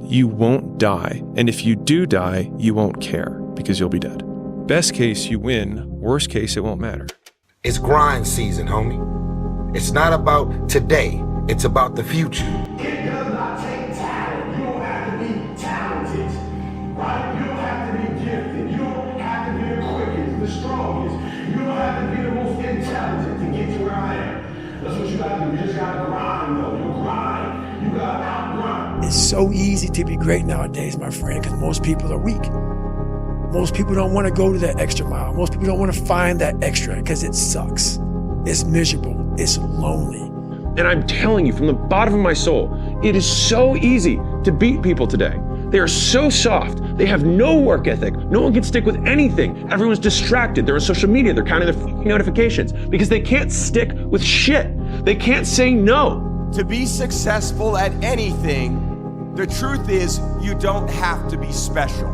you won't die. And if you do die, you won't care because you'll be dead. Best case, you win. Worst case, it won't matter. It's grind season, homie. It's not about today. It's about the future. It does not take talent. You don't have to be talented, right? You don't have to be gifted. You don't have to be the quickest, the strongest. You don't have to be the most intelligent to get to where I am. That's what you gotta do. You just gotta grind, though. You grind. You gotta out-grind. It's so easy to be great nowadays, my friend, because most people are weak. Most people don't want to go to that extra mile. Most people don't want to find that extra because it sucks. It's miserable. It's lonely. And I'm telling you from the bottom of my soul, it is so easy to beat people today. They are so soft. They have no work ethic. No one can stick with anything. Everyone's distracted. They're on social media. They're counting their fucking notifications because they can't stick with shit. They can't say no. To be successful at anything, the truth is you don't have to be special.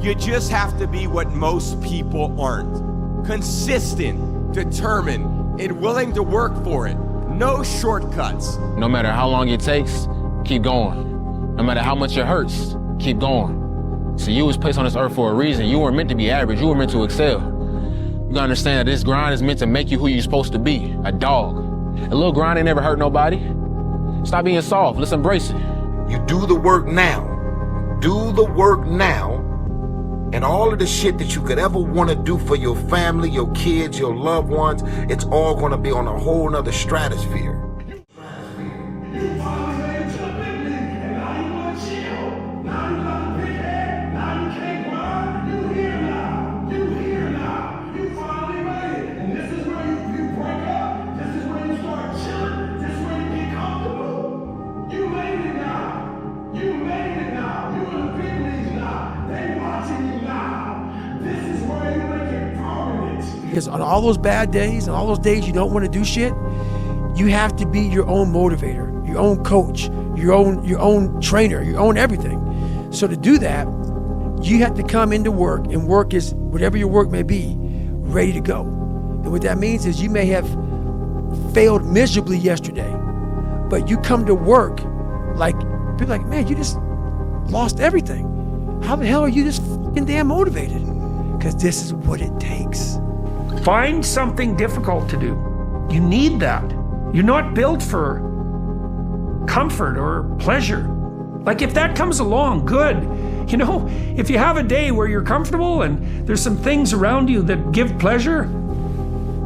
You just have to be what most people aren't. Consistent, determined, and willing to work for it. No shortcuts. No matter how long it takes, keep going. No matter how much it hurts, keep going. So you was placed on this earth for a reason. You weren't meant to be average. You were meant to excel. You gotta understand that this grind is meant to make you who you're supposed to be, a dog. A little grind ain't never hurt nobody. Stop being soft. Let's embrace it. You do the work now. Do the work now. And all of the shit that you could ever want to do for your family, your kids, your loved ones, it's all going to be on a whole nother stratosphere. You finally made it to the big league, and now you want to chill. Now you got the big head. Now you can't grind. You here now. You here now. You finally made it. And this is where you break up. This is where you start chilling. This is where you get comfortable. You made it now. You made it now. You in the big leagues now. They watching you now. This is where you make it permanent. Because on all those bad days and all those days you don't want to do shit, you have to be your own motivator, your own coach, your own trainer, your own everything. So to do that, you have to come into work, and work is, whatever your work may be, ready to go. And what that means is you may have failed miserably yesterday, but you come to work like, people are like, man, you just lost everything. How the hell are you this fucking damn motivated? Because this is what it takes. Find something difficult to do. You need that. You're not built for comfort or pleasure. Like if that comes along, good. You know, if you have a day where you're comfortable and there's some things around you that give pleasure,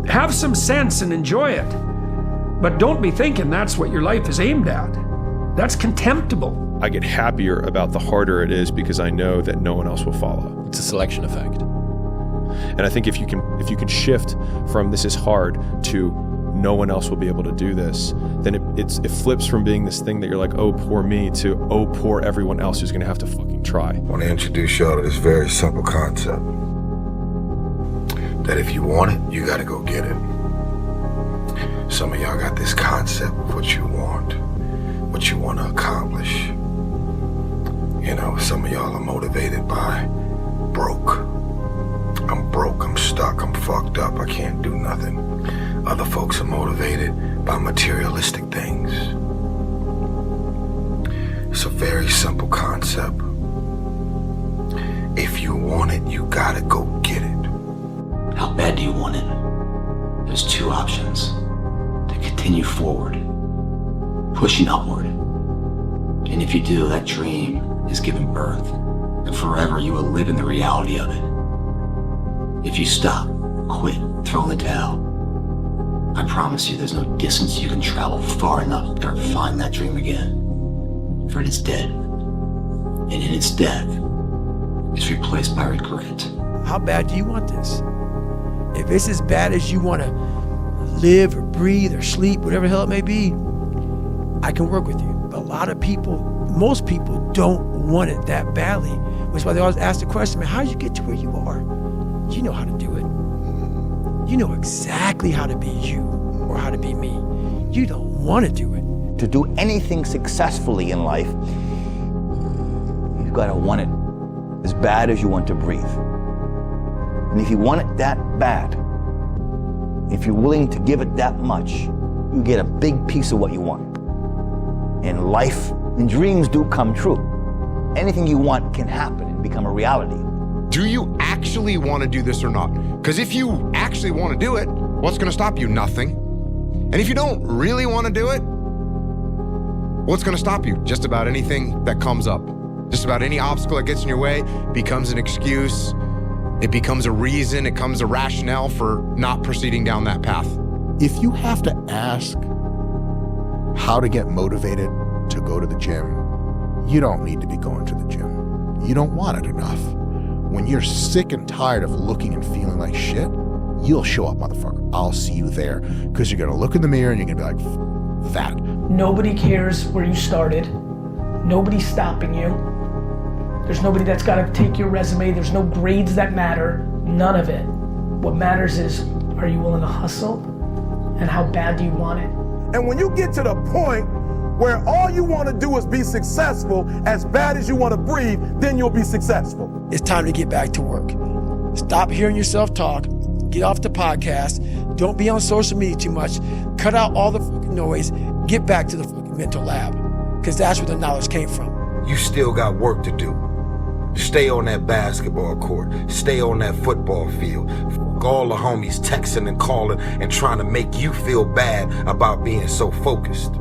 have some sense and enjoy it. But don't be thinking that's what your life is aimed at. That's contemptible. I get happier about the harder it is because I know that no one else will follow. It's a selection effect. And I think if you can shift from this is hard to no one else will be able to do this, then it flips from being this thing that you're like, oh, poor me, to oh, poor everyone else who's gonna have to fucking try. I want to introduce y'all to this very simple concept. That if you want it, you gotta go get it. Some of y'all got this concept of what you want to accomplish. You know, some of y'all are motivated by broke. I'm broke, I'm stuck, I'm fucked up, I can't do nothing. Other folks are motivated by materialistic things. It's a very simple concept. If you want it, you gotta go get it. How bad do you want it? There's two options. To continue forward, pushing upward. And if you do, that dream is given birth, and forever you will live in the reality of it. If you stop, quit, throw in the towel, I promise you there's no distance you can travel far enough to ever find that dream again. For it is dead. And in its death, it's replaced by regret. How bad do you want this? If it's as bad as you want to live or breathe or sleep, whatever the hell it may be, I can work with you. But a lot of people, most people don't want it that badly. Which is why they always ask the question, man, how did you get to where you are? You know how to do it. You know exactly how to be you or how to be me. You don't want to do it. To do anything successfully in life, you've got to want it as bad as you want to breathe. And if you want it that bad, if you're willing to give it that much, you get a big piece of what you want. And life and dreams do come true. anything you want can happen and become a reality. Do you actually want to do this or not? Because if you actually want to do it, what's going to stop you? Nothing. And if you don't really want to do it, what's going to stop you? Just about anything that comes up. Just about any obstacle that gets in your way becomes an excuse. It becomes a reason. It becomes a rationale for not proceeding down that path. If you have to ask how to get motivated to go to the gym, you don't need to be going to the gym. You don't want it enough. When you're sick and tired of looking and feeling like shit, you'll show up, motherfucker. I'll see you there. Because you're going to look in the mirror and you're going to be like, that. Nobody cares where you started. Nobody's stopping you. There's nobody that's got to take your resume. There's no grades that matter. None of it. What matters is, are you willing to hustle? And how bad do you want it? And when you get to the point where all you want to do is be successful, as bad as you want to breathe, then you'll be successful. It's time to get back to work. Stop hearing yourself talk. Get off the podcast. Don't be on social media too much. Cut out all the fucking noise. Get back to the fucking mental lab. Because that's where the knowledge came from. You still got work to do. Stay on that basketball court. Stay on that football field. Fuck all the homies texting and calling and trying to make you feel bad about being so focused.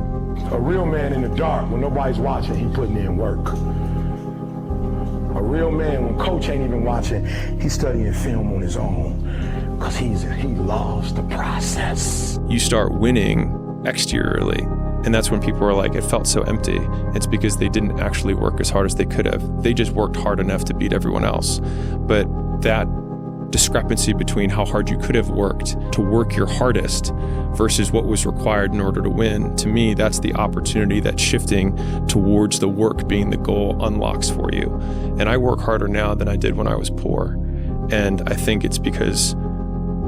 A real man in the dark, when nobody's watching, he putting in work. A real man, when coach ain't even watching, he's studying film on his own. Because he loves the process. You start winning exteriorly. And that's when people are like, it felt so empty. It's because they didn't actually work as hard as they could have. They just worked hard enough to beat everyone else. But that discrepancy between how hard you could have worked to work your hardest versus what was required in order to win, to me, that's the opportunity that shifting towards the work being the goal unlocks for you. And I work harder now than I did when I was poor. And I think it's because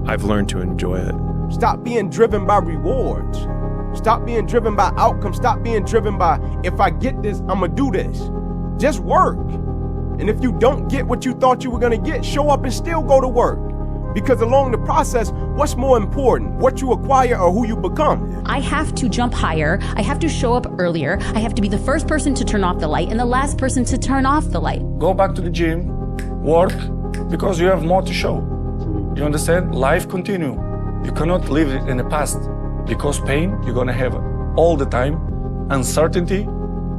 I've learned to enjoy it. Stop being driven by rewards. Stop being driven by outcomes. Stop being driven by, if I get this, I'm gonna do this. Just work. And if you don't get what you thought you were gonna get, show up and still go to work. Because along the process, what's more important? What you acquire or who you become? I have to jump higher. I have to show up earlier. I have to be the first person to turn off the light and the last person to turn off the light. Go back to the gym, work, because you have more to show. You understand? Life continue. You cannot live in the past. Because pain, you're gonna have all the time, uncertainty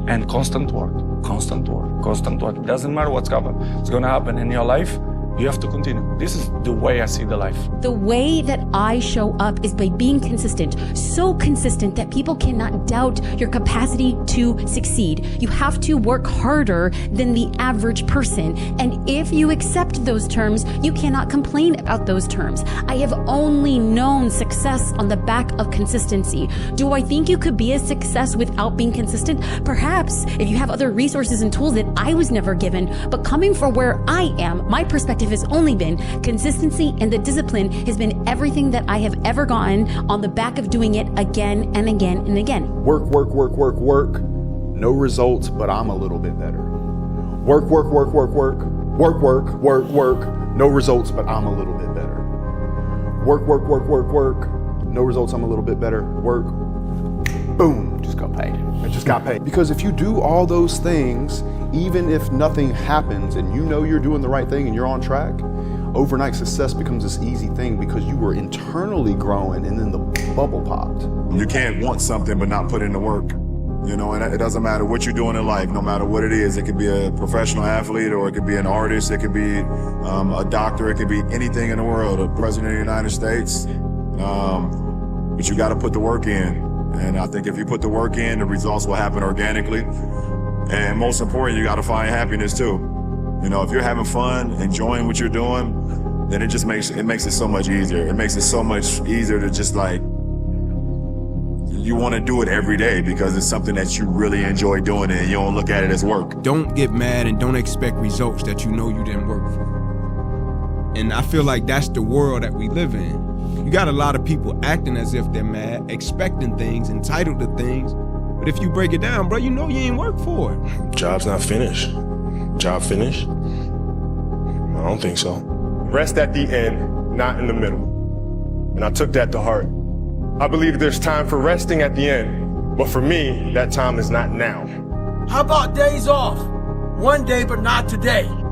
and constant work. Constant work, constant work. It doesn't matter what's gonna happen in your life, you have to continue. This is the way I see the life. The way that I show up is by being consistent. So consistent that people cannot doubt your capacity to succeed. You have to work harder than the average person. And if you accept those terms, you cannot complain about those terms. I have only known success on the back of consistency. Do I think you could be a success without being consistent? Perhaps, if you have other resources and tools that I was never given. But coming from where I am, my perspective has only been consistency, and the discipline has been everything that I have ever gotten on the back of doing it again and again and again. Work, work, work, work, work. No results, but I'm a little bit better. Work, work, work, work, work. Work, work, work, work. No results, but I'm a little bit better. Work, work, work, work, work. No results, I'm a little bit better. Work. Boom, just got paid. I just got paid. Because if you do all those things, even if nothing happens and you know you're doing the right thing and you're on track, overnight success becomes this easy thing because you were internally growing and then the bubble popped. You can't want something but not put in the work. You know, and it doesn't matter what you're doing in life, no matter what it is. It could be a professional athlete, or it could be an artist, it could be a doctor, it could be anything in the world, a president of the United States. But you got to put the work in. And I think if you put the work in, the results will happen organically. And most important, you got to find happiness too. You know, if you're having fun, enjoying what you're doing, then it makes it so much easier. It makes it so much easier to just like, you want to do it every day because it's something that you really enjoy doing and you don't look at it as work. Don't get mad and don't expect results that you know you didn't work for. And I feel like that's the world that we live in. You got a lot of people acting as if they're mad, expecting things, entitled to things. But if you break it down, bro, you know you ain't work for it. Job's not finished. Job finished? I don't think so. Rest at the end, not in the middle. And I took that to heart. I believe there's time for resting at the end, but for me, that time is not now. How about days off? One day, but not today.